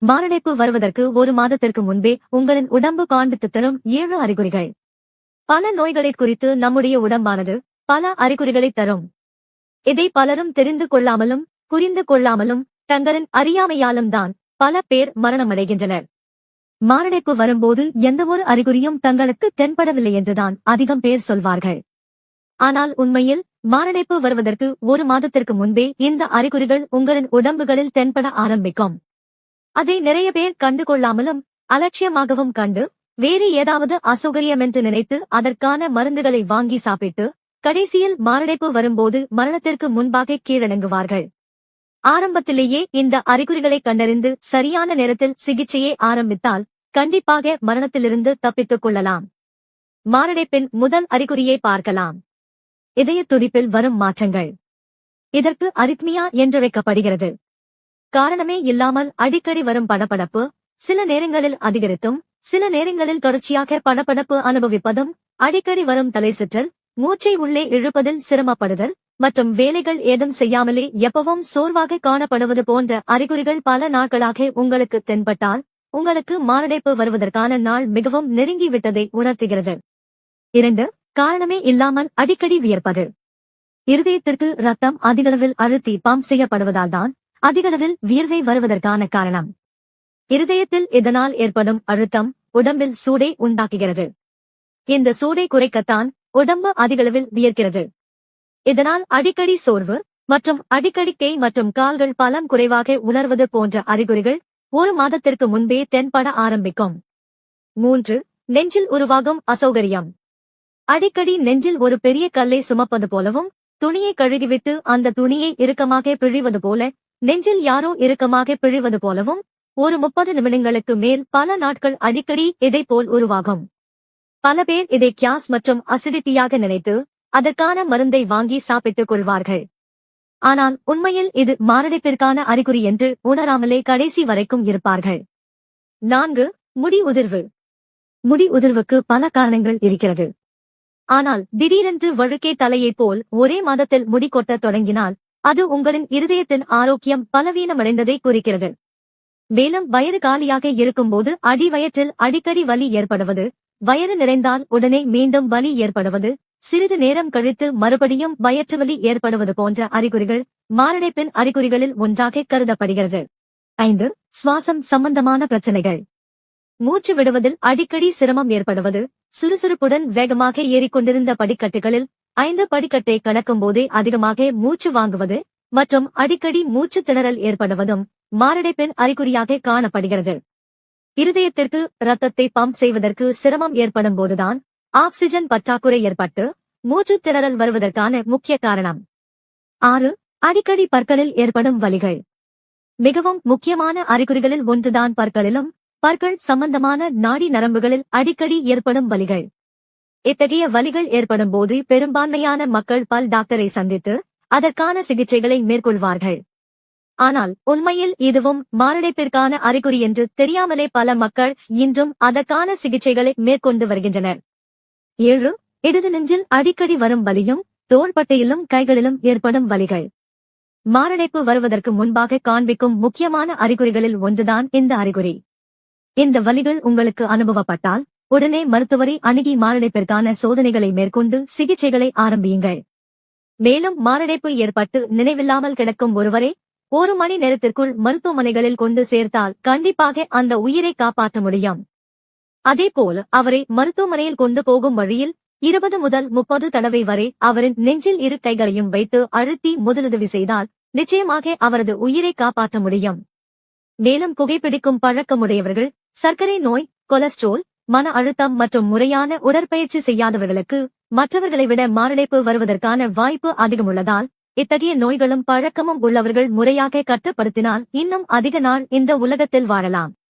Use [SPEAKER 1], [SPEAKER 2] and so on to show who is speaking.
[SPEAKER 1] மாரடைப்பு வருவதற்கு ஒரு மாதத்திற்கு முன்பே உங்களின் உடம்பு காண்பித்து தரும் 7 அறிகுறிகள். பல நோய்களை குறித்து நம்முடைய உடம்பானது பல அறிகுறிகளை தரும். இதை பலரும் தெரிந்து கொள்ளாமலும் புரிந்து கொள்ளாமலும் தங்களின் அறியாமையாலும் தான் பல பேர் மரணமடைகின்றனர். மாரடைப்பு வரும்போது எந்தவொரு அறிகுறியும் தங்களுக்கு தென்படவில்லை என்றுதான் அதிகம் பேர் சொல்வார்கள். ஆனால் உண்மையில் மாரடைப்பு வருவதற்கு ஒரு மாதத்திற்கு முன்பே இந்த அறிகுறிகள் உங்களின் உடம்புகளில் தென்பட ஆரம்பிக்கும். அதை நிறைய பேர் கண்டு கொள்ளாமலும் அலட்சியமாகவும் கண்டு வேறு ஏதாவது அசௌகரியமென்று நினைத்து அதற்கான மருந்துகளை வாங்கி சாப்பிட்டு கடைசியில் மாரடைப்பு வரும்போது மரணத்திற்கு முன்பாக கீழடங்குவார்கள். ஆரம்பத்திலேயே இந்த அறிகுறிகளை கண்டறிந்து சரியான நேரத்தில் சிகிச்சையை ஆரம்பித்தால் கண்டிப்பாக மரணத்திலிருந்து தப்பித்துக் கொள்ளலாம். மாரடைப்பின் முதல் அறிகுறியை பார்க்கலாம். இதய துடிப்பில் வரும் மாற்றங்கள். இதற்கு அரித்மியா என்றழைக்கப்படுகிறது. காரணமே இல்லாமல் அடிக்கடி வரும் படபடப்பு, சில நேரங்களில் அதிகரித்தும் சில நேரங்களில் தொடர்ச்சியாக படபடப்பு அனுபவிப்பதும், அடிக்கடி வரும் தலைசுற்றல், மூச்சை உள்ளே இழுப்பதில் சிரமப்படுதல் மற்றும் வேலைகள் ஏதும் செய்யாமலே எப்பவும் சோர்வாக காணப்படுவது போன்ற அறிகுறிகள் பல நாட்களாக உங்களுக்கு தென்பட்டால் உங்களுக்கு மாரடைப்பு வருவதற்கான நாள் மிகவும் நெருங்கிவிட்டதை உணர்த்துகிறது. 2. காரணமே இல்லாமல் அடிக்கடி வியர்ப்பது. இருதயத்திற்கு ரத்தம் அதிகளவில் அழுத்தி பம்ப் செய்யப்படுவதால்தான் அதிகளவில் வியர்வை வருவதற்கான காரணம். இருதயத்தில் இதனால் ஏற்படும் அழுத்தம் உடம்பில் சூடை உண்டாக்குகிறது. இந்த சூடை குறைக்கத்தான் உடம்பு அதிகளவில் வியர்க்கிறது. இதனால் அடிக்கடி சோர்வு மற்றும் அடிக்கடி கை மற்றும் கால்கள் பலம் குறைவாக உணர்வது போன்ற அறிகுறிகள் ஒரு மாதத்திற்கு முன்பே தென்பட ஆரம்பிக்கும். 3. நெஞ்சில் உருவாகும் அசௌகரியம். அடிக்கடி நெஞ்சில் ஒரு பெரிய கல்லை சுமப்பது போலவும், துணியை கழுகிவிட்டு அந்த துணியை இறுக்கமாக பிழிவது போல, நெஞ்சில் யாரோ இறுக்கமாக பிழிவது போலவும், ஒரு 30 நிமிடங்களுக்கு மேல் பல நாட்கள் அடிக்கடி இதைப்போல் உருவாகும். பல பேர் இதை கியாஸ் மற்றும் அசிடிட்டியாக நினைத்து அதற்கான மருந்தை வாங்கி சாப்பிட்டுக் கொள்வார்கள். ஆனால் உண்மையில் இது மாரடைப்பிற்கான அறிகுறி என்று உணராமலே கடைசி வரைக்கும் இருப்பார்கள். 4. முடி உதிர்வு. முடி உதிர்வுக்கு பல காரணங்கள் இருக்கிறது. ஆனால் திடீரென்று வழுக்கே தலையைப் போல் ஒரே மாதத்தில் முடி கொட்டத் தொடங்கினால் அது உங்களின் இருதயத்தின் ஆரோக்கியம் பலவீனமடைந்ததை குறிக்கிறது. மேலும் வயிறு காலியாக இருக்கும்போது அடி வயிற்றில் அடிக்கடி வலி ஏற்படுவது, வயிறு நிறைந்தால் உடனே மீண்டும் வலி ஏற்படுவது, சிறிது நேரம் கழித்து மறுபடியும் வயிற்று வலி ஏற்படுவது போன்ற அறிகுறிகள் மாரடைப்பின் அறிகுறிகளில் ஒன்றாக கருதப்படுகிறது. 5. சுவாசம் சம்பந்தமான பிரச்சனைகள். மூச்சு விடுவதில் அடிக்கடி சிரமம் ஏற்படுவது, சுறுசுறுப்புடன் வேகமாக ஏறிக்கொண்டிருந்த படிக்கட்டுகளில் 5 படிக்கட்டை கடக்கும் போதே அதிகமாக மூச்சு வாங்குவது மற்றும் அடிக்கடி மூச்சு திணறல் ஏற்படுவதும் மாரடைப்பின் அறிகுறியாக காணப்படுகிறது. இருதயத்திற்கு இரத்தத்தை பம்ப் செய்வதற்கு சிரமம் ஏற்படும் போதுதான் ஆக்சிஜன் பற்றாக்குறை ஏற்பட்டு மூச்சு திணறல் வருவதற்கான முக்கிய காரணம். 6. அடிக்கடி பற்களில் ஏற்படும் வலிகள். மிகவும் முக்கியமான அறிகுறிகளில் ஒன்றுதான் பற்களிலும் பற்கள் சம்பந்தமான நாடி நரம்புகளில் அடிக்கடி ஏற்படும் வலிகள். இத்தகைய வலிகள் ஏற்படும் போது பெரும்பான்மையான மக்கள் பல் டாக்டரை சந்தித்து அதற்கான சிகிச்சைகளை மேற்கொள்வார்கள். ஆனால் உண்மையில் இதுவும் மாரடைப்பிற்கான அறிகுறி என்று தெரியாமலே பல மக்கள் இன்றும் அதற்கான சிகிச்சைகளை மேற்கொண்டு வருகின்றனர். 7. இடது நெஞ்சில் அடிக்கடி வரும் வலியும் தோள்பட்டையிலும் கைகளிலும் ஏற்படும் வலிகள். மாரடைப்பு வருவதற்கு முன்பாக காண்பிக்கும் முக்கியமான அறிகுறிகளில் ஒன்றுதான் இந்த அறிகுறி. இந்த வலிகள் உங்களுக்கு அனுபவப்பட்டால் உடனே மருத்துவரை அணுகி மாரடைப்பிற்கான சோதனைகளை மேற்கொண்டு சிகிச்சைகளை ஆரம்பியுங்கள். மேலும் மாரடைப்பு ஏற்பட்டு நினைவில்லாமல் கிடக்கும் ஒருவரை 1 மணி நேரத்திற்குள் மருத்துவமனைகளில் கொண்டு சேர்த்தால் கண்டிப்பாக அந்த உயிரை காப்பாற்ற முடியும். அதேபோல் அவரை மருத்துவமனையில் கொண்டு போகும் வழியில் 20 முதல் 30 தடவை வரை அவரின் நெஞ்சில் இரு கைகளையும் வைத்து அழுத்தி முதலுதவி செய்தால் நிச்சயமாக அவரது உயிரை காப்பாற்ற முடியும். மேலும் புகைப்பிடிக்கும் பழக்கமுடையவர்கள், சர்க்கரை நோய், கொலஸ்ட்ரோல், மன அழுத்தம் மற்றும் முறையான உடற்பயிற்சி செய்யாதவர்களுக்கு மற்றவர்களை விட மாரடைப்பு வருவதற்கான வாய்ப்பு அதிகமுள்ளதால் இத்தகைய நோய்களும் பழக்கமும் உள்ளவர்கள் முறையாக கட்டுப்படுத்தினால் இன்னும் அதிக நாள் இந்த உலகத்தில் வாழலாம்.